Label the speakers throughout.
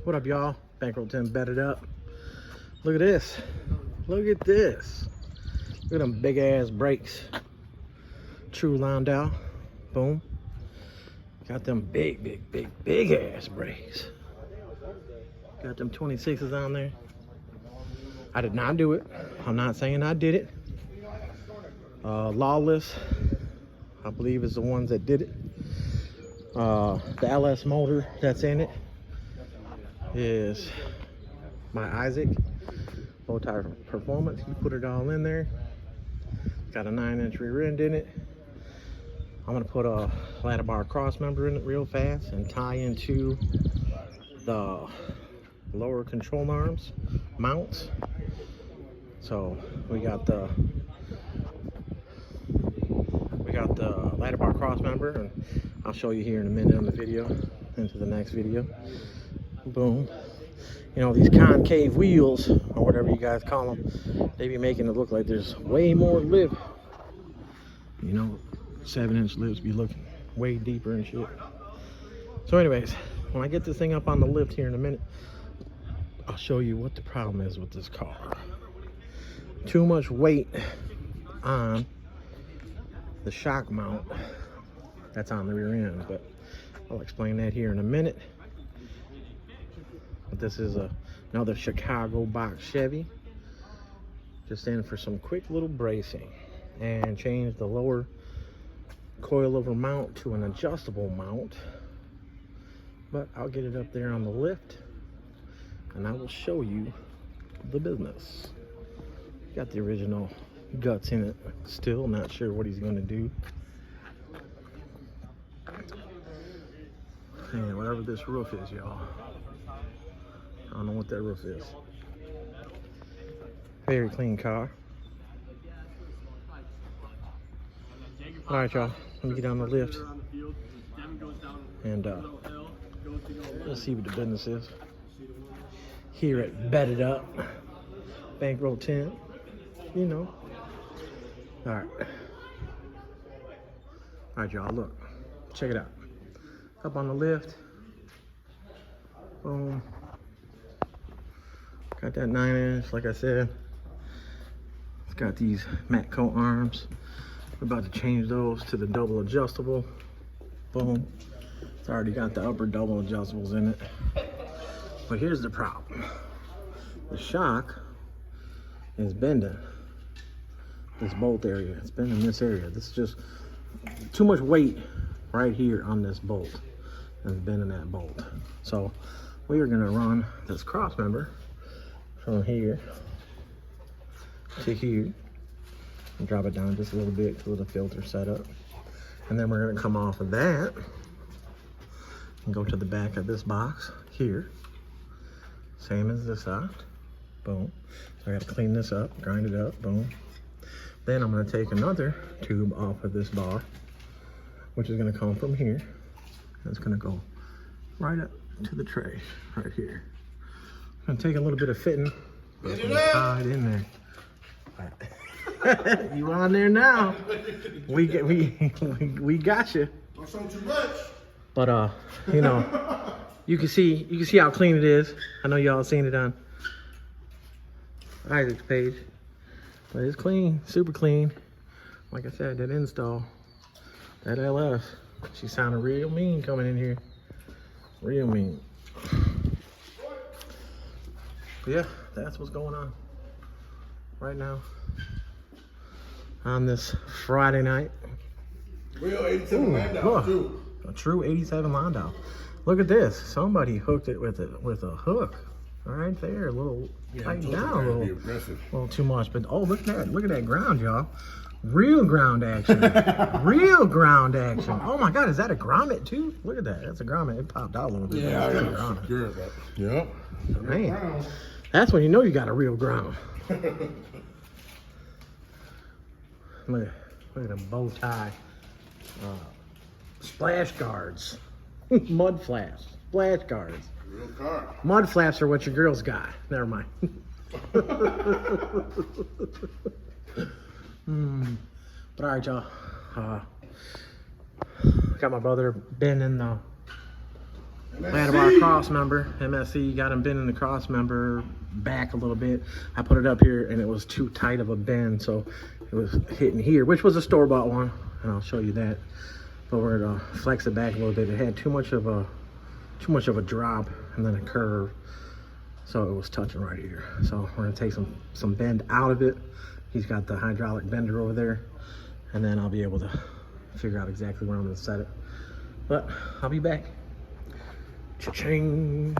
Speaker 1: What up, y'all? Bankroll Tim bedded up. Look at this. Look at this. Look at them big ass brakes. True Landau. Boom. Got them big ass brakes. Got them 26s on there. I did not do it. I'm not saying I did it. Lawless, I believe, is the ones that did it. The LS motor that's in it is my Isaac low tire performance. You put it all in there. It's got a 9-inch rear end in it. I'm gonna put a ladder bar cross member in it real fast and tie into the lower control arms mounts. So we got the ladder bar cross member, and I'll show you here in a minute on the video, into the next video. Boom. You know, these concave wheels, or whatever you guys call them, they be making it look like there's way more lift. You know, 7-inch lifts be looking way deeper and shit. So anyways, when I get this thing up on the lift here in a minute, I'll show you what the problem is with this car. Too much weight on the shock mount that's on the rear end, but I'll explain that here in a minute. But this is another Chicago box Chevy, just in for some quick little bracing and change the lower coilover mount to an adjustable mount. But I'll get it up there on the lift and I will show you the business. Got the original guts in it still, not sure what he's going to do. And whatever this roof is, y'all, I don't know what that roof is. Very clean car. All right, y'all, let me get on the lift and let's see what the business is here at Bedded Up, Bankroll Tim, you know. All right, y'all, look, check it out. Up on the lift, boom. Got that 9-inch, like I said. It's got these matte coat arms. We're about to change those to the double adjustable. Boom. It's already got the upper double adjustables in it. But here's the problem. The shock is bending this bolt area. It's bending this area. This is just too much weight right here on this bolt. And it's bending that bolt. So we are gonna run this cross member from here to here and drop it down just a little bit to the filter setup. And then we're gonna come off of that and go to the back of this box here. Same as this side. Boom. So I gotta clean this up, grind it up, boom. Then I'm gonna take another tube off of this bar, which is gonna come from here. It's gonna go right up to the tray, right here. I'm gonna take a little bit of fitting, tie it in there. You on there now? We got you.
Speaker 2: Don't show too much.
Speaker 1: But you know, you can see how clean it is. I know y'all seen it on Isaac's page, but it's clean, super clean. Like I said, that install, that LS, she sounded real mean coming in here, real mean. But yeah, that's what's going on right now on this Friday night.
Speaker 2: Real 87 Landau too.
Speaker 1: A true 87 Landau. Look at this. Somebody hooked it with a hook. Right there, a little tightened down a little too much. But oh, look at that ground, y'all. Real ground action. Real ground action. Oh my God, is that a grommet too? Look at that. That's a grommet. It popped out a little bit.
Speaker 2: Yeah, I got secure that. Yep.
Speaker 1: Man, that's when you know you got a real ground. Look at them bow tie splash guards. Mud flaps. Splash guards.
Speaker 2: Real car.
Speaker 1: Mud flaps are what your girls got. Never mind. But all right, y'all. Got my brother Ben in the Landau bar cross member, MSC, got him bending the cross member back a little bit. I put it up here and it was too tight of a bend, so it was hitting here, which was a store-bought one, and I'll show you that. But we're gonna flex it back a little bit. It had too much of a drop and then a curve, so it was touching right here. So we're gonna take some bend out of it. He's got the hydraulic bender over there, and then I'll be able to figure out exactly where I'm gonna set it. But I'll be back. Cha-ching.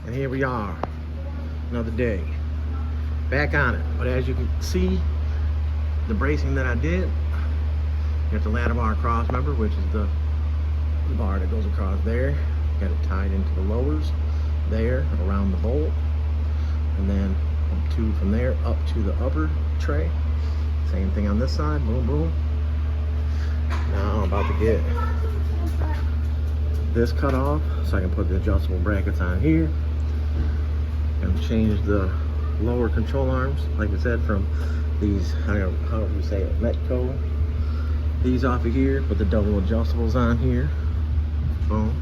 Speaker 1: And here we are, another day, back on it. But as you can see, the bracing that I did, you have the Landau bar cross member, which is the bar that goes across there. Got it tied into the lowers there, around the bolt, and then from there up to the upper tray. Same thing on this side, boom, boom. Now I'm about to get this cut off so I can put the adjustable brackets on here and change the lower control arms, like I said, from these, how do you say it, Metco, these off of here, put the double adjustables on here. Boom.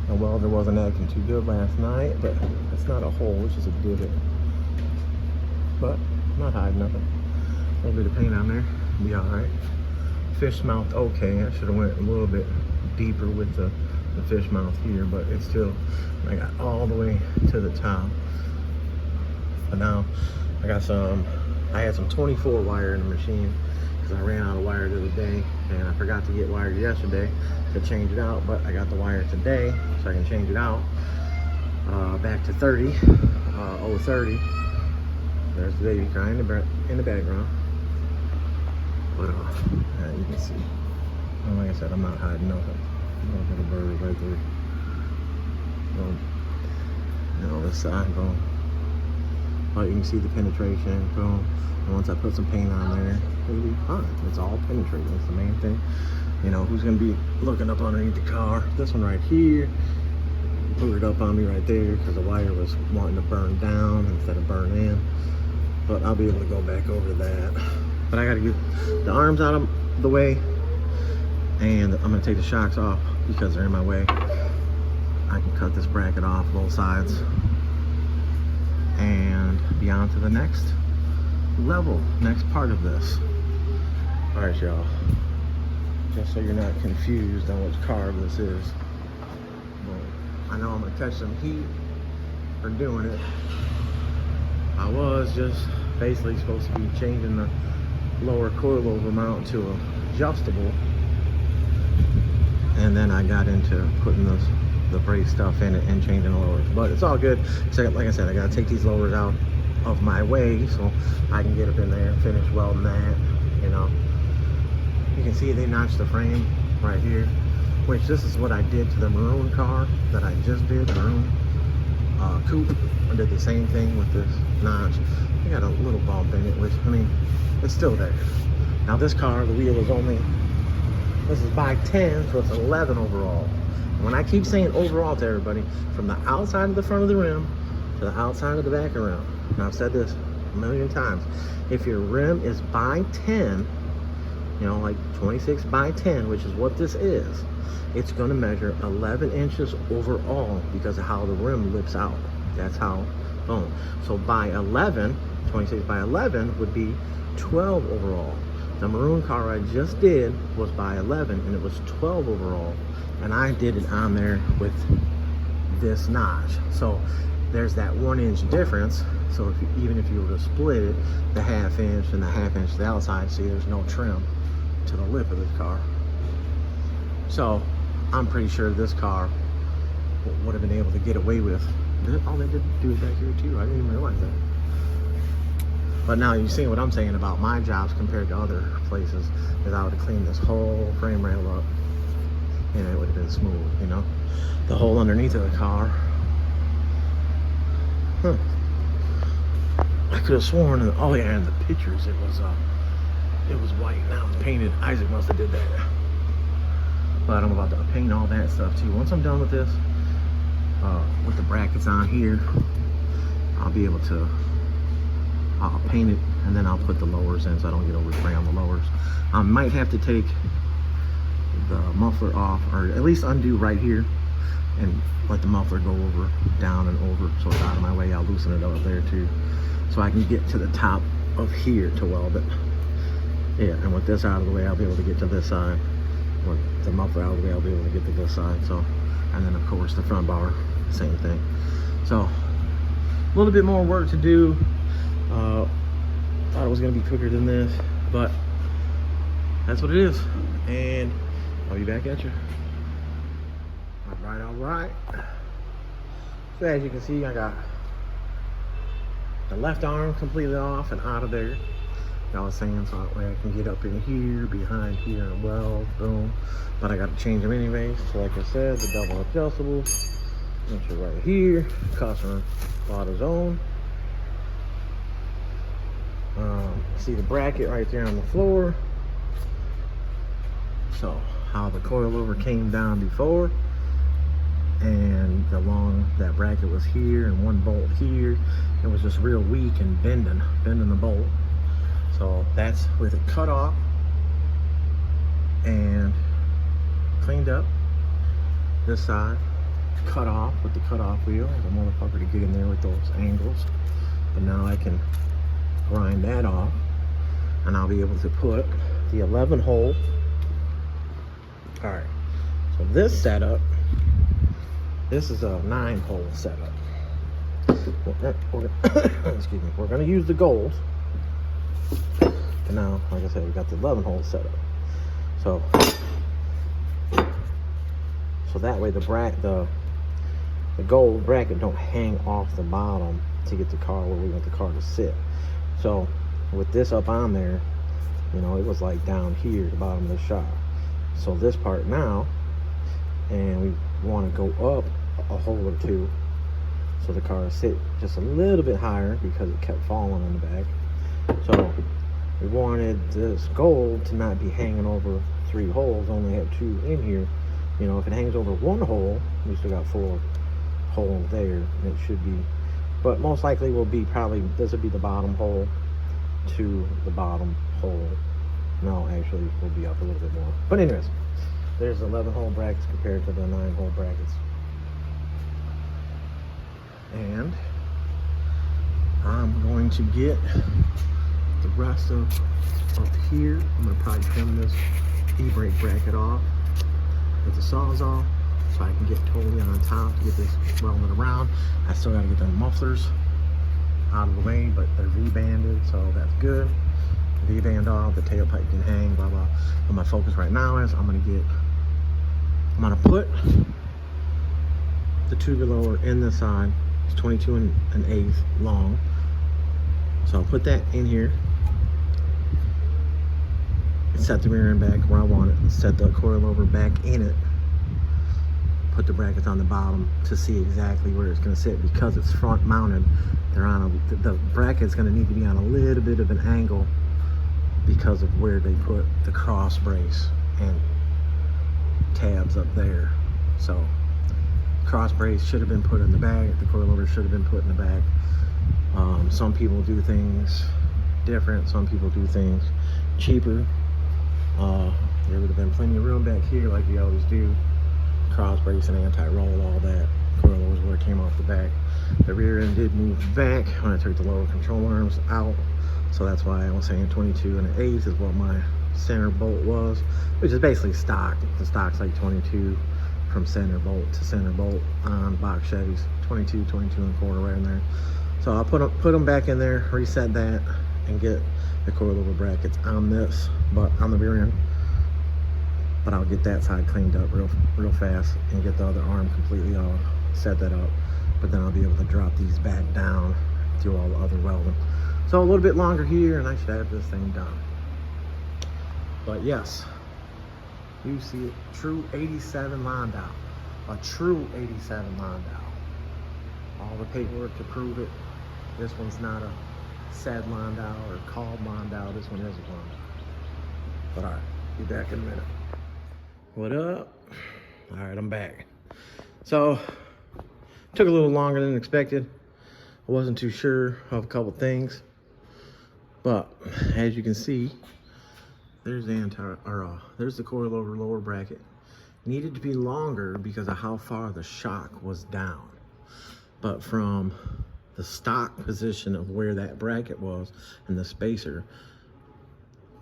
Speaker 1: The welder wasn't acting too good last night, but it's not a hole, it's just a divot. But I'm not hiding nothing. A little bit of paint on there, be all right. Fish mouth, okay. I should have went a little bit deeper with the fish mouth here, but it's still, I got all the way to the top. But now I had some 24 wire in the machine because I ran out of wire the other day, and I forgot to get wire yesterday to change it out, but I got the wire today so I can change it out back to 30, 030. There's the baby crying in the background. But you can see, and like I said, I'm not hiding nothing. A little bit of bird right there. Boom. And on this side, boom. But you can see the penetration, boom. And once I put some paint on there, it'll be fine. It's all penetrating. That's the main thing. You know, who's gonna be looking up underneath the car? This one right here, put it up on me right there because the wire was wanting to burn down instead of burn in. But I'll be able to go back over that. But I gotta get the arms out of the way, and I'm gonna take the shocks off because they're in my way. I can cut this bracket off both sides and be on to the next level, next part of this. All right, y'all, just so you're not confused on which car this is. Well, I know I'm gonna catch some heat for doing it. I was just basically supposed to be changing the lower coilover mount to adjustable, and then I got into putting the brace stuff in it and changing the lowers. But it's all good. So like I said, I gotta take these lowers out of my way so I can get up in there and finish welding that. You know, you can see they notched the frame right here, which this is what I did to the maroon car that I just did, the maroon coupe. I did the same thing with this notch. I got a little bump in it, which, I mean, it's still there. Now this car, the wheel is only, this is by 10, so it's 11 overall. And when I keep saying overall to everybody, from the outside of the front of the rim to the outside of the back of the rim, and I've said this a million times, if your rim is by 10, you know, like 26 by 10, which is what this is, it's gonna measure 11 inches overall because of how the rim lips out. That's how, boom. So by 11, 26 by 11 would be 12 overall. The maroon car I just did was by 11 and it was 12 overall. And I did it on there with this notch. So there's that 1 inch difference. So even if you were to split it, the 1/2 inch and the 1/2 inch to the outside, see there's no trim to the lip of this car. So I'm pretty sure this car would have been able to get away with. Oh, they did do it back here too. I didn't even realize that. But now you see what I'm saying about my jobs compared to other places, is I would have cleaned this whole frame rail up and it would have been smooth, you know. The hole underneath of the car. Huh. I could have sworn, oh yeah, in the pictures it was white. Now it's painted. Isaac must have did that. But I'm about to paint all that stuff too. Once I'm done with this, with the brackets on here, I'll be able to, I'll paint it and then I'll put the lowers in so I don't get overspray on the lowers. I might have to take the muffler off, or at least undo right here and let the muffler go over, down and over, so it's out of my way. I'll loosen it up there too, so I can get to the top of here to weld it. Yeah, and with this out of the way, I'll be able to get to this side. With the muffler out of the way, I'll be able to get to this side. So, and then of course the front bar, same thing. So, a little bit more work to do. Thought it was gonna be quicker than this, but that's what it is. And I'll be back at you. All right. So as you can see, I got the left arm completely off and out of there. I was saying, so that way I can get up in here, behind here, and weld, boom. But I got to change them anyways. So like I said, the double adjustables, which are right here. Customer bought his own. See the bracket right there on the floor. So how the coilover came down before, and that bracket was here and one bolt here. It was just real weak and bending the bolt. So that's with it cut off and cleaned up. This side cut off with the cutoff wheel. The motherfucker to get in there with those angles. But now I can grind that off, and I'll be able to put the 11 hole. All right, so this setup, this is a 9 hole setup. Excuse me, we're gonna use the gold. And now, like I said, we got the 11 hole setup. So that way the gold bracket don't hang off the bottom to get the car where we want the car to sit. So with this up on there, you know, it was like down here at the bottom of the shop. So this part now, and we want to go up a hole or two so the car sit just a little bit higher because it kept falling on the back. So we wanted this gold to not be hanging over 3 holes, only have 2 in here. You know, if it hangs over 1 hole, we still got 4 holes there, and it should be, but most likely will be probably, this will be the bottom hole to the bottom hole. No, actually, we'll be up a little bit more. But anyways, there's 11 hole brackets compared to the 9 hole brackets. And I'm going to get the rest of up here. I'm going to probably trim this e-brake bracket off with the Sawzall so I can get totally on top to get this welded around. I still got to get the mufflers out of the way, but they're V-banded, so that's good. V-band off, the tailpipe can hang, blah blah. But my focus right now is I'm gonna put the tubular lower in the side. It's 22 1/8 long, so I'll put that in here and set the rear end back where I want it. Set the coilover back in it. Put the brackets on the bottom to see exactly where it's going to sit, because it's front mounted. They're on the bracket's going to need to be on a little bit of an angle because of where they put the cross brace and tabs up there. So cross brace should have been put in the back. The coilover should have been put in the back. Some people do things different. Some people do things cheaper. There would have been plenty of room back here like we always do. Cross brace and anti-roll, all that. Coilover was where it came off the back. The rear end did move back when I took the lower control arms out. So that's why I was saying 22 1/8 is what my center bolt was, which is basically stock. The stock's like 22 from center bolt to center bolt on box Chevys. 22 1/4 right in there. So I'll put them back in there, reset that, and get the coilover brackets on this, but on the rear end. But I'll get that side cleaned up real fast and get the other arm completely off, set that up. But then I'll be able to drop these back down, do all the other welding. So a little bit longer here, and I should have this thing done. But yes, you see it, true 87 Landau, a true 87 Landau. All the paperwork to prove it. This one's not a said Landau or called Landau. This one is a Landau. But all right, be back in a minute. What up? All right, I'm back. So took a little longer than expected. I wasn't too sure of a couple things, but as you can see, there's the coilover lower bracket. Needed to be longer because of how far the shock was down. But from the stock position of where that bracket was and the spacer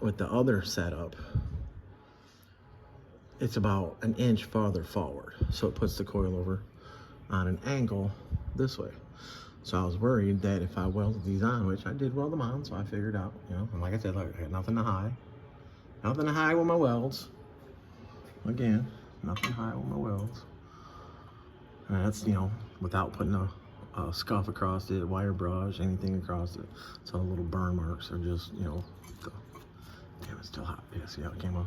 Speaker 1: with the other setup, it's about an inch farther forward. So it puts the coilover on an angle this way. So I was worried that if I welded these on, which I did weld them on, so I figured out, you know, and like I said, look, I got nothing to hide. Nothing to hide with my welds. Again, nothing to hide with my welds. And that's, you know, without putting a scuff across it, wire brush, anything across it. So the little burn marks are just, you know, damn, it's still hot. Yeah, see how it came out?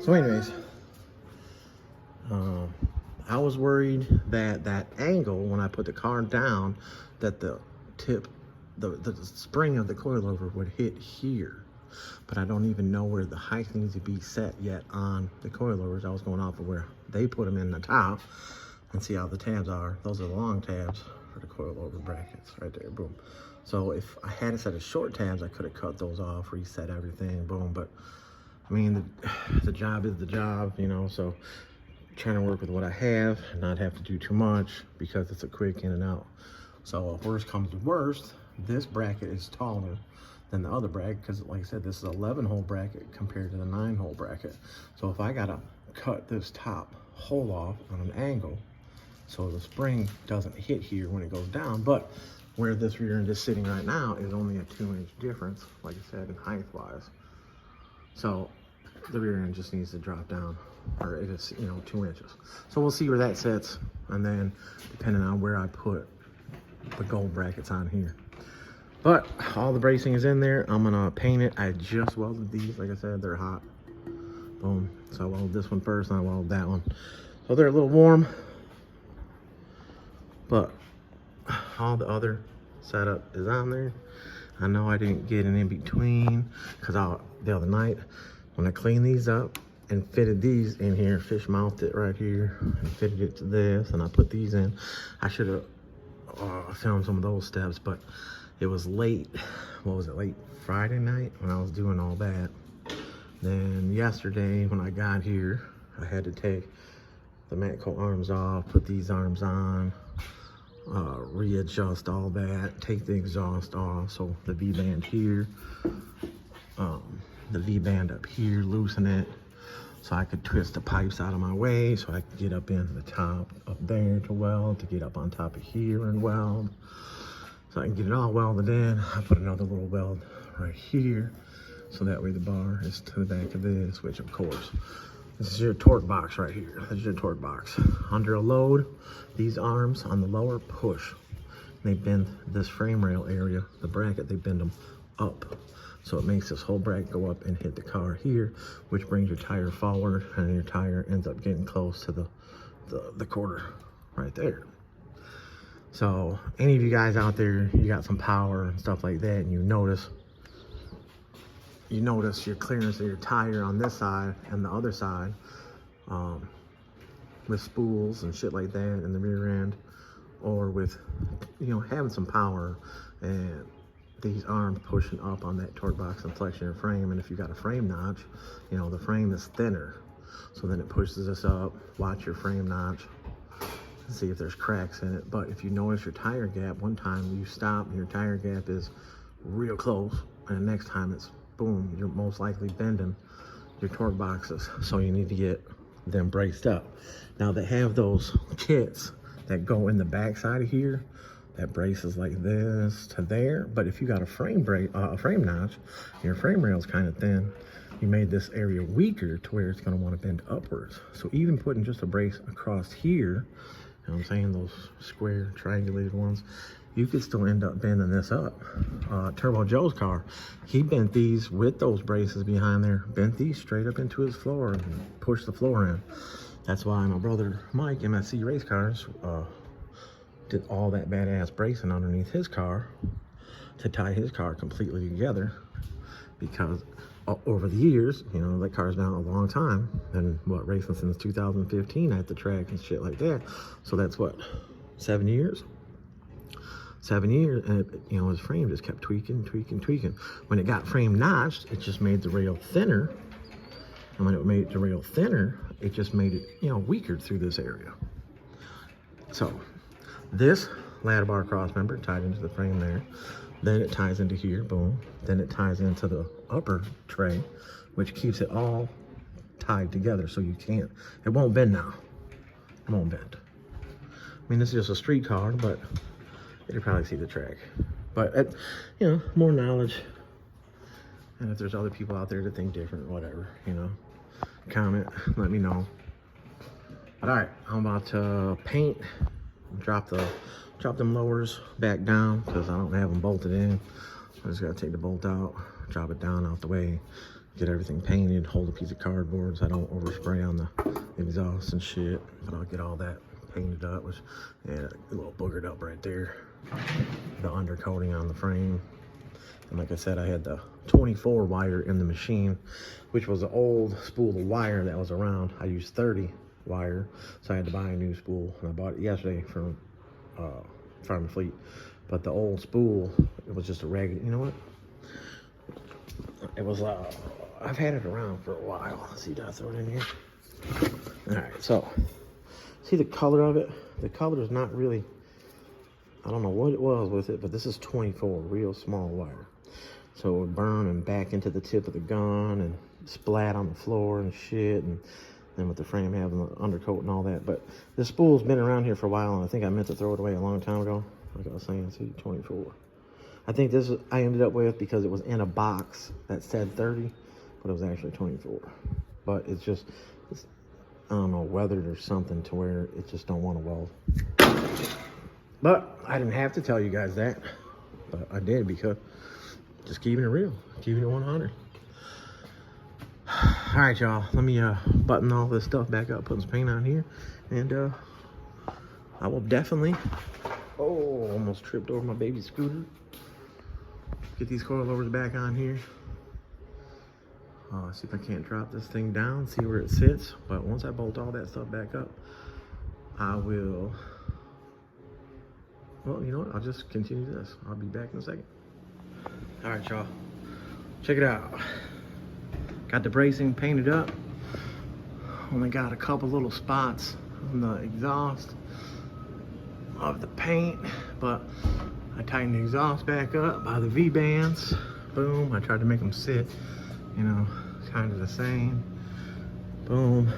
Speaker 1: So anyways, I was worried that that angle, when I put the car down, that the tip, the spring of the coilover would hit here. But I don't even know where the height needs to be set yet on the coilovers. I was going off of where they put them in the top, and see how the tabs are. Those are the long tabs for the coilover brackets right there, boom. So if I had a set of short tabs, I could have cut those off, reset everything, boom. But I mean, the job is the job, you know, so trying to work with what I have and not have to do too much because it's a quick in and out. So if worst comes to worst, this bracket is taller than the other bracket because, like I said, this is an 11-hole bracket compared to the 9-hole bracket. So if I gotta cut this top hole off on an angle so the spring doesn't hit here when it goes down, but where this rear end is sitting right now is only a 2-inch difference, like I said, in height wise. So the rear end just needs to drop down, or it is, you know, 2 inches. So we'll see where that sits, and then depending on where I put the gold brackets on here. But all the bracing is in there. I'm gonna paint it. I just welded these, like I said, they're hot. Boom. So I welded this one first, and I welded that one. So they're a little warm, but all the other setup is on there. I know I didn't get an in-between because the other night when I cleaned these up and fitted these in here, fish mouthed it right here and fitted it to this, and I put these in. I should have filmed some of those steps, but it was late. What was it, late Friday night when I was doing all that. Then yesterday when I got here, I had to take the mat coat arms off, put these arms on, readjust all that, take the exhaust off, so the V-band here, the V-band up here, loosen it so I could twist the pipes out of my way so I could get up into the top up there to weld, to get up on top of here and weld, so I can get it all welded in. I put another little weld right here so that way the bar is to the back of this, which of course, this is your torque box right here. This is your torque box. Under a load, these arms on the lower push. They bend this frame rail area, the bracket, they bend them up. So it makes this whole bracket go up and hit the car here, which brings your tire forward, and your tire ends up getting close to the quarter right there. So any of you guys out there, you got some power and stuff like that, and you notice your clearance of your tire on this side and the other side with spools and shit like that in the rear end, or with, you know, having some power and these arms pushing up on that torque box and flexing your frame. And if you got a frame notch, you know, the frame is thinner, so then it pushes this up. Watch your frame notch, see if there's cracks in it. But if you notice your tire gap, one time you stop and your tire gap is real close, and the next time it's boom, you're most likely bending your torque boxes, so you need to get them braced up. Now they have those kits that go in the back side of here that braces like this to there, but if you got a frame notch, your frame rail is kind of thin, you made this area weaker to where it's going to want to bend upwards. So even putting just a brace across here, you know what I'm saying, those square triangulated ones, you could still end up bending this up. Turbo Joe's car, he bent these with those braces behind there, bent these straight up into his floor and pushed the floor in. That's why my brother Mike, MSC Race Cars, did all that badass bracing underneath his car to tie his car completely together, because over the years, you know, that car's been out a long time, and what, racing since 2015 at the track and shit like that. So that's what, 7 years? 7 years, and you know, his frame just kept tweaking. When it got frame notched, it just made the rail thinner. And when it made the rail thinner, it just made it, you know, weaker through this area. So this ladder bar cross member tied into the frame there. Then it ties into here, boom. Then it ties into the upper tray, which keeps it all tied together so you can't, it won't bend now. It won't bend. I mean, this is just a street car, but you'll probably see the track. But, you know, more knowledge. And if there's other people out there that think different, whatever, you know, comment, let me know. But all right, I'm about to paint, drop them lowers back down because I don't have them bolted in. I just gotta take the bolt out, drop it down out the way, get everything painted, hold a piece of cardboard so I don't overspray on the exhaust and shit. But I'll get all that painted up, which, yeah, a little boogered up right there. The undercoating on the frame. And like I said, I had the 24 wire in the machine, which was an old spool of wire that was around. I used 30 wire, so I had to buy a new spool. And I bought it yesterday from Farm and Fleet. But the old spool, it was just a ragged, you know what? It was, I've had it around for a while. Let's see, did I throw it in here? All right, so, see the color of it? The color is not really, I don't know what it was with it, but this is 24, real small wire. So it would burn and back into the tip of the gun and splat on the floor and shit. And then with the frame having the undercoat and all that. But this spool's been around here for a while, and I think I meant to throw it away a long time ago. Like I was saying, see, 24. I think this is, I ended up with because it was in a box that said 30, but it was actually 24. But it's just, I don't know, weathered or something to where it just don't want to weld. But I didn't have to tell you guys that, but I did because just keeping it real, keeping it 100. All right, y'all, let me button all this stuff back up, put some paint on here, and I will definitely, oh, almost tripped over my baby scooter. Get these coilovers back on here. See if I can't drop this thing down, see where it sits. But once I bolt all that stuff back up, I will, well, you know what, I'll just continue this. I'll be back in a second. All right, y'all, check it out. Got the bracing painted up. Only got a couple little spots on the exhaust of the paint, but I tightened the exhaust back up by the V-bands. Boom, I tried to make them sit, you know, kind of the same. Boom.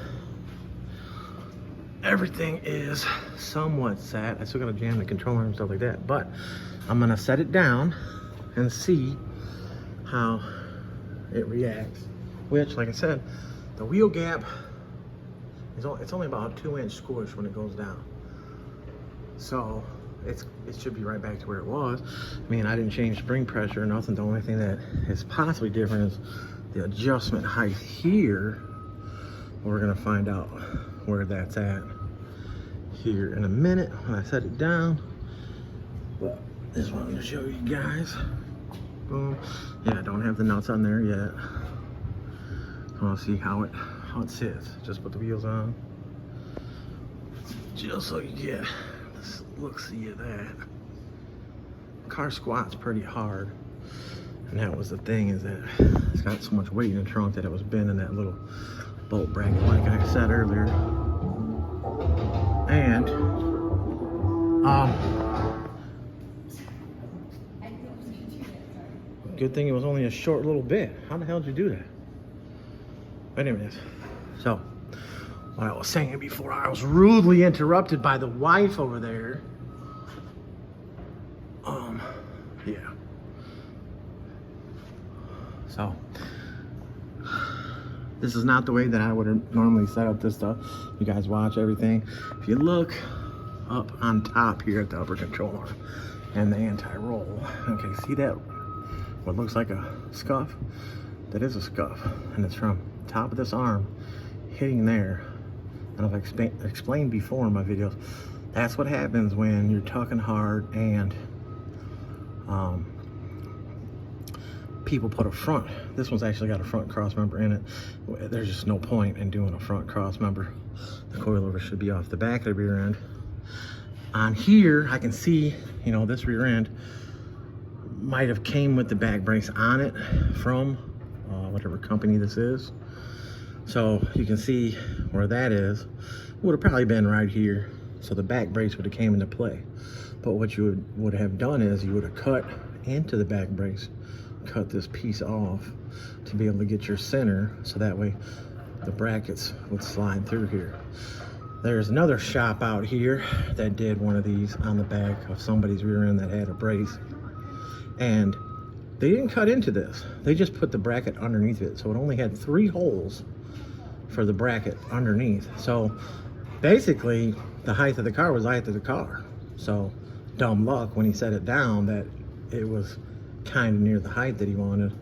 Speaker 1: Everything is somewhat set. I still gotta jam the controller and stuff like that, but I'm gonna set it down and see how it reacts. Which, like I said, the wheel gap is it's only about a 2-inch squish when it goes down. So it should be right back to where it was. I mean, I didn't change spring pressure or nothing. The only thing that is possibly different is the adjustment height here. We're gonna find out where that's at here in a minute when I set it down. But this one I'm gonna show you guys. Boom. Yeah, I don't have the nuts on there yet. I want to see how it sits. Just put the wheels on, just so you get this look-see of that. Car squats pretty hard, and that was the thing, is that it's got so much weight in the trunk that it was bending that little bolt bracket, like I said earlier. And good thing it was only a short little bit. How the hell did you do that? But anyways, so what I was saying before, I was rudely interrupted by the wife over there. Yeah. So this is not the way that I would have normally set up this stuff. You guys watch everything. If you look up on top here at the upper control arm and the anti-roll, okay, see that? What looks like a scuff? That is a scuff, and it's from top of this arm hitting there. And I've explained before in my videos, that's what happens when you're tucking hard and people put a front. This one's actually got a front cross member in it. There's just no point in doing a front cross member. The coilover should be off the back of the rear end. On here, I can see, you know, this rear end might have came with the back brace on it from whatever company this is. So you can see where that is. Would have probably been right here. So the back brace would have came into play. But what you would have done is you would have cut into the back brace, cut this piece off to be able to get your center, so that way the brackets would slide through here. There's another shop out here that did one of these on the back of somebody's rear end that had a brace, and they didn't cut into this. They just put the bracket underneath it, so it only had 3 holes for the bracket underneath. So basically the height of the car was the height of the car. So dumb luck when he set it down that it was kind of near the height that he wanted,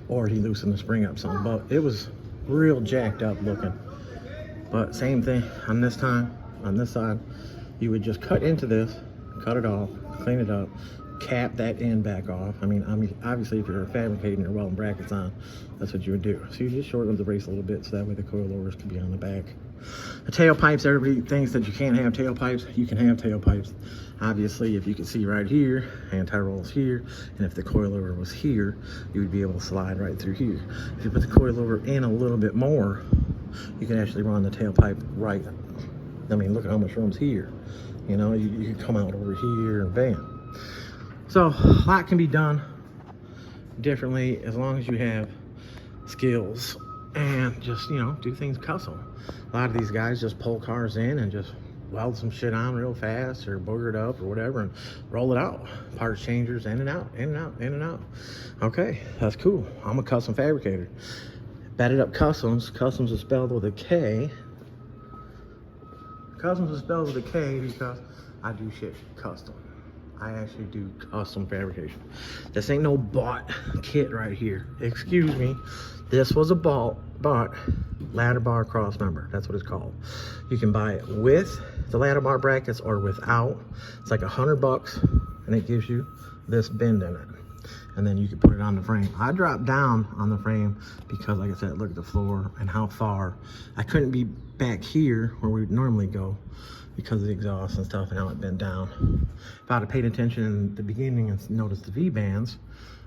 Speaker 1: or he loosened the spring up some, but it was real jacked up looking. But same thing on this time, on this side, you would just cut into this, cut it off, clean it up, cap that end back off. I mean, obviously if you're fabricating or welding brackets on, that's what you would do. So you just shorten the brace a little bit so that way the coilovers can be on the back. The tailpipes, everybody thinks that you can't have tailpipes. You can have tailpipes. Obviously, if you can see right here, anti-roll's here, and if the coilover was here, you would be able to slide right through here. If you put the coilover in a little bit more, you can actually run the tailpipe right. I mean, look at how much room's here. You know, you can come out over here and bam. So a lot can be done differently as long as you have skills and just, you know, do things custom. A lot of these guys just pull cars in and just weld some shit on real fast or booger it up or whatever and roll it out. Parts changers in and out, in and out, in and out. Okay, that's cool. I'm a custom fabricator. Batted Up Customs. Customs is spelled with a K. Customs is spelled with a K because I do shit custom. I actually do custom fabrication. This ain't no bought kit right here. Excuse me. This was a bought ladder bar cross member. That's what it's called. You can buy it with the ladder bar brackets or without. It's like $100 and it gives you this bend in it. And then you can put it on the frame. I dropped down on the frame because, like I said, look at the floor and how far. I couldn't be back here where we would normally go because of the exhaust and stuff and how it bent down. If I'd have paid attention in the beginning and noticed the V-bands,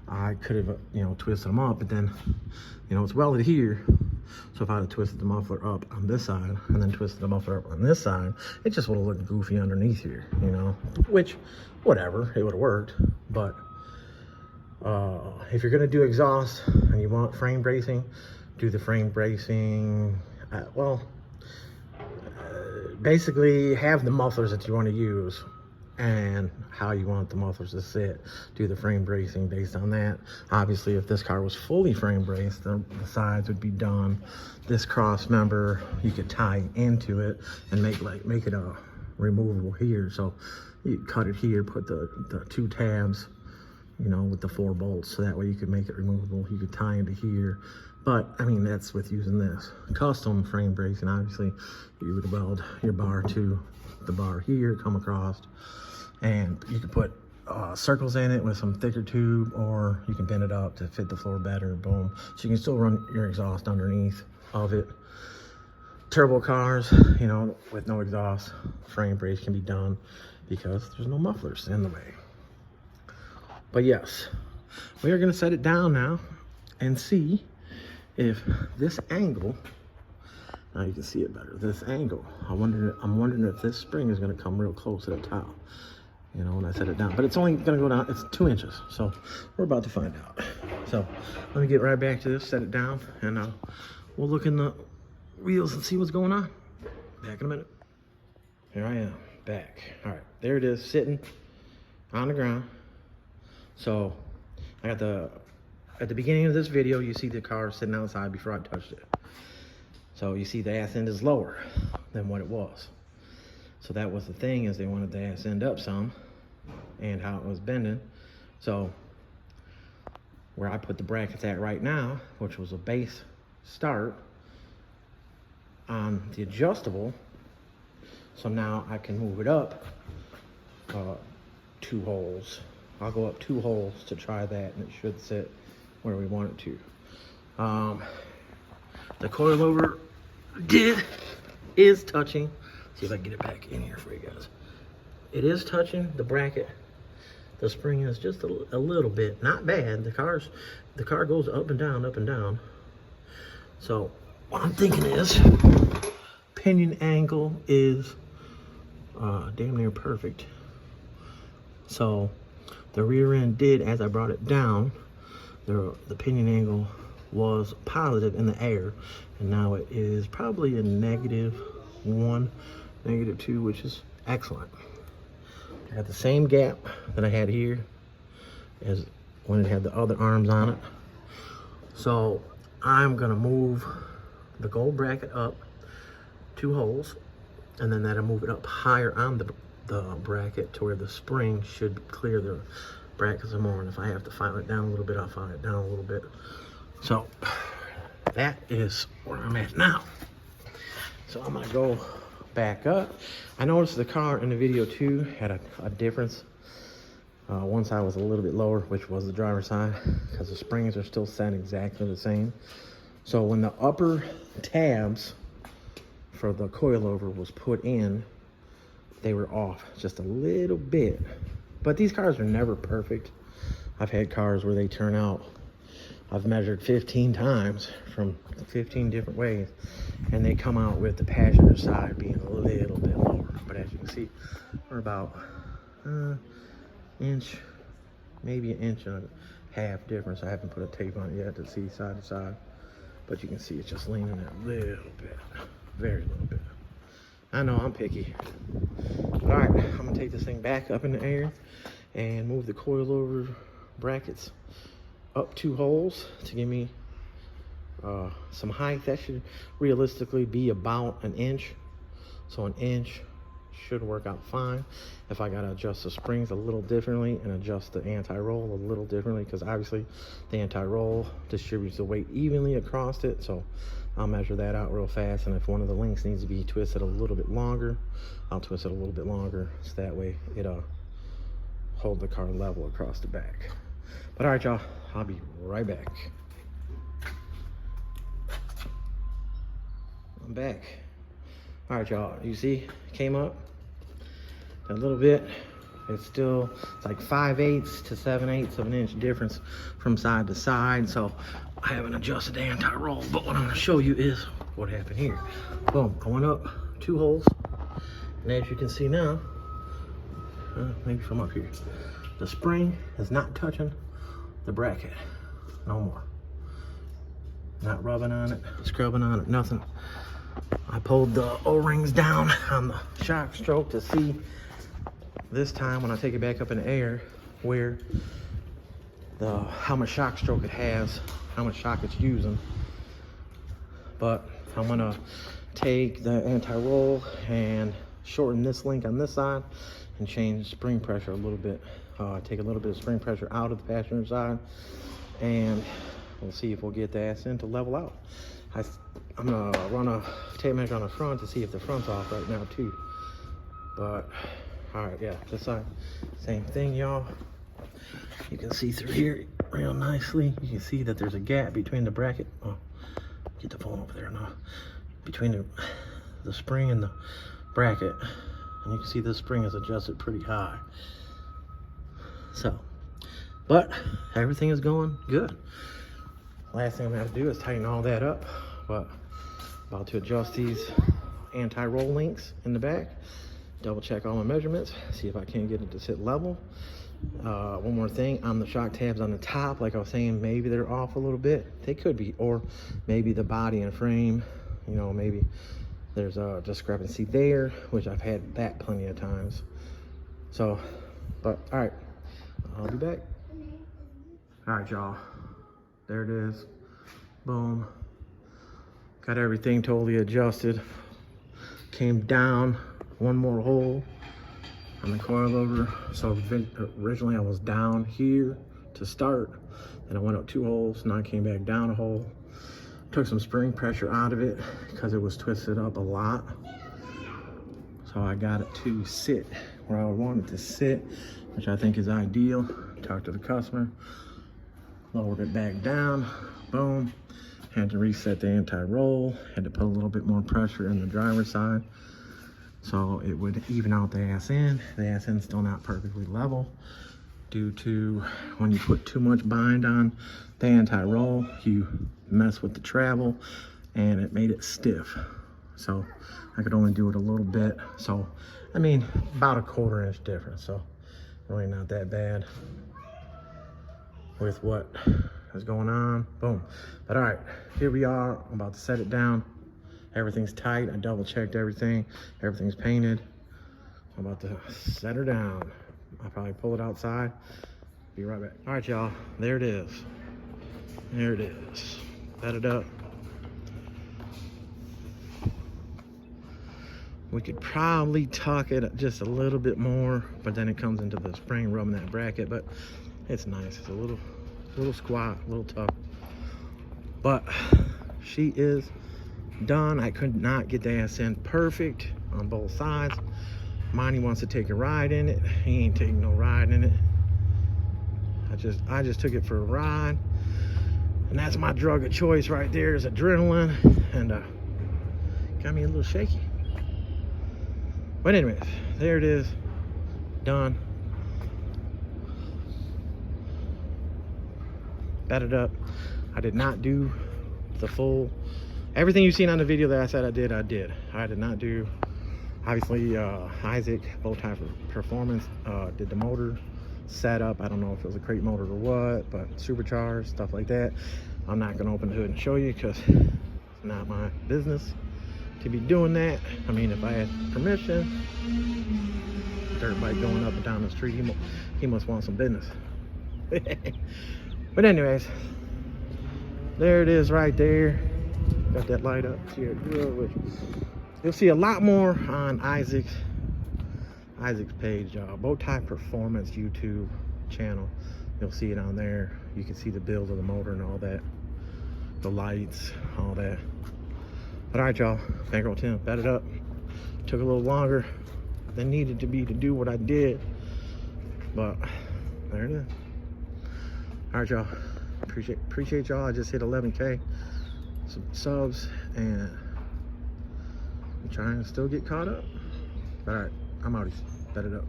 Speaker 1: I could have, you know, twisted them up, but then, you know, it's welded here. So if I'd have twisted the muffler up on this side and then twisted the muffler up on this side, it just would have looked goofy underneath here, you know, which, whatever, it would have worked. But if you're gonna do exhaust and you want frame bracing, do the frame bracing, basically have the mufflers that you want to use and how you want the mufflers to sit. Do the frame bracing based on that. Obviously, if this car was fully frame braced, the sides would be done. This cross member, you could tie into it and make it a removable here. So you cut it here, put the 2 tabs, you know, with the 4 bolts, so that way you could make it removable. You could tie into here. But, I mean, that's with using this. Custom frame bracing, obviously, you would weld your bar to the bar here, come across, and you could put circles in it with some thicker tube, or you can bend it up to fit the floor better, boom. So you can still run your exhaust underneath of it. Turbo cars, you know, with no exhaust, frame brace can be done because there's no mufflers in the way. But yes, we are gonna set it down now and see if this angle, now you can see it better, this angle, I'm wondering if this spring is gonna come real close to the top, you know, when I set it down. But it's only gonna go down, it's 2 inches, so we're about to find out. So let me get right back to this, set it down, and we'll look in the wheels and see what's going on. Back in a minute. Here I am, back. All right, there it is, sitting on the ground. So I got at the beginning of this video, you see the car sitting outside before I touched it. So you see the ass end is lower than what it was. So that was the thing, is they wanted the ass end up some and how it was bending. So where I put the brackets at right now, which was a base start on the adjustable. So now I can move it up 2 holes. I'll go up 2 holes to try that, and it should sit where we want it to. The coilover is touching. See if I can get it back in here for you guys. it is touching the bracket. The spring is just a little bit, not bad. The car goes up and down, up and down. So what I'm thinking is, pinion angle is damn near perfect. So the rear end did, as I brought it down, the pinion angle was positive in the air, and now it is probably a -1, -2, which is excellent. I got the same gap that I had here as when it had the other arms on it. So I'm gonna move the gold bracket up 2 holes, and then that'll move it up higher on the bracket to where the spring should clear the bracket some more. And if I have to file it down a little bit, I'll file it down a little bit. So that is where I'm at now. So I'm gonna go back up. I noticed the car in the video too had a difference. One side was a little bit lower, which was the driver's side, because the springs are still set exactly the same. So when the upper tabs for the coilover was put in, they were off just a little bit. But these cars are never perfect. I've had cars where they turn out, I've measured 15 times from 15 different ways, and they come out with the passenger side being a little bit lower. But as you can see, we're about inch, maybe an inch and a half difference. I haven't put a tape on it yet to see side to side, but you can see it's just leaning a little bit, very little bit. I know I'm picky. All right, I'm gonna take this thing back up in the air and move the coilover brackets up 2 holes to give me some height. That should realistically be about an inch. So an inch should work out fine. If I gotta adjust the springs a little differently and adjust the anti-roll a little differently, because obviously the anti-roll distributes the weight evenly across it. So I'll measure that out real fast, and if one of the links needs to be twisted a little bit longer, I'll twist it a little bit longer, so that way it'll hold the car level across the back. But all right, y'all, I'll be right back. I'm back. All right, y'all, you see, came up a little bit. It's like 5/8 to 7/8 of an inch difference from side to side. So I haven't adjusted the anti-roll, but what I'm gonna show you is what happened here. Boom, I went up 2 holes, and as you can see now, maybe from up here, the spring is not touching the bracket no more. Not rubbing on it, scrubbing on it, nothing. I pulled the O-rings down on the shock stroke to see this time when I take it back up in the air where how much shock stroke it has, how much shock it's using. But I'm gonna take the anti-roll and shorten this link on this side and change spring pressure a little bit. Take a little bit of spring pressure out of the passenger side, and we'll see if we'll get the ass in to level out. I'm gonna run a tape measure on the front to see if the front's off right now too. But all right, yeah, this side, same thing, y'all. You can see through here real nicely. You can see that there's a gap between the bracket. Oh, get the phone over there now. Between the spring and the bracket, and you can see this spring is adjusted pretty high. So, but everything is going good. Last thing I'm gonna have to do is tighten all that up, but about to adjust these anti-roll links in the back, double check all my measurements, see if I can get it to sit level. One more thing, on the shock tabs on the top, like I was saying, maybe they're off a little bit. They could be, or maybe the body and frame, you know, maybe there's a discrepancy there, which I've had that plenty of times. So, but all right, I'll be back. All right, y'all, there it is. Boom. Got everything totally adjusted. Came down 1 more hole on the coilover. So originally I was down here to start, and I went up 2 holes. Now I came back down a hole. Took some spring pressure out of it because it was twisted up a lot. So I got it to sit where I wanted it to sit, which I think is ideal. Talked to the customer, lowered it back down, boom. Had to reset the anti-roll, had to put a little bit more pressure in the driver's side so it would even out the ass end. The ass end's still not perfectly level due to when you put too much bind on the anti-roll, you mess with the travel and it made it stiff. So I could only do it a little bit. So, I mean, about a 1/4 inch difference. So really not that bad with what is going on. Boom. But all right, here we are. I'm about to set it down. Everything's tight. I double checked everything. Everything's painted. I'm about to set her down. I'll probably pull it outside. Be right back. All right, y'all. There it is. There it is. Set it up. We could probably tuck it just a little bit more, but then it comes into the spring rubbing that bracket, but it's nice. It's a little squat, a little tough. But she is done. I could not get the ass end perfect on both sides. Monty wants to take a ride in it. He ain't taking no ride in it. I just took it for a ride, and that's my drug of choice right there, is adrenaline, and got me a little shaky. But anyways, there it is, done. Batted up. I did not do the full, everything you've seen on the video that I said I did. I did not do, obviously, Isaac, bow tie for performance, did the motor setup. I don't know if it was a crate motor or what, but supercharged, stuff like that. I'm not gonna open the hood and show you because it's not my business to be doing that. I mean, if I had permission, dirt bike going up and down the street, he must want some business. But anyways, there it is right there. Got that light up here. You'll see a lot more on Isaac's page, Bow Tie Performance YouTube channel. You'll see it on there. You can see the build of the motor and all that, the lights, all that. But all right, y'all, Bankroll Tim, batted up. Took a little longer than needed to be to do what I did, but there it is. All right, y'all, appreciate y'all. I just hit 11K subs, and I'm trying to still get caught up. All right, I'm out. Batted up.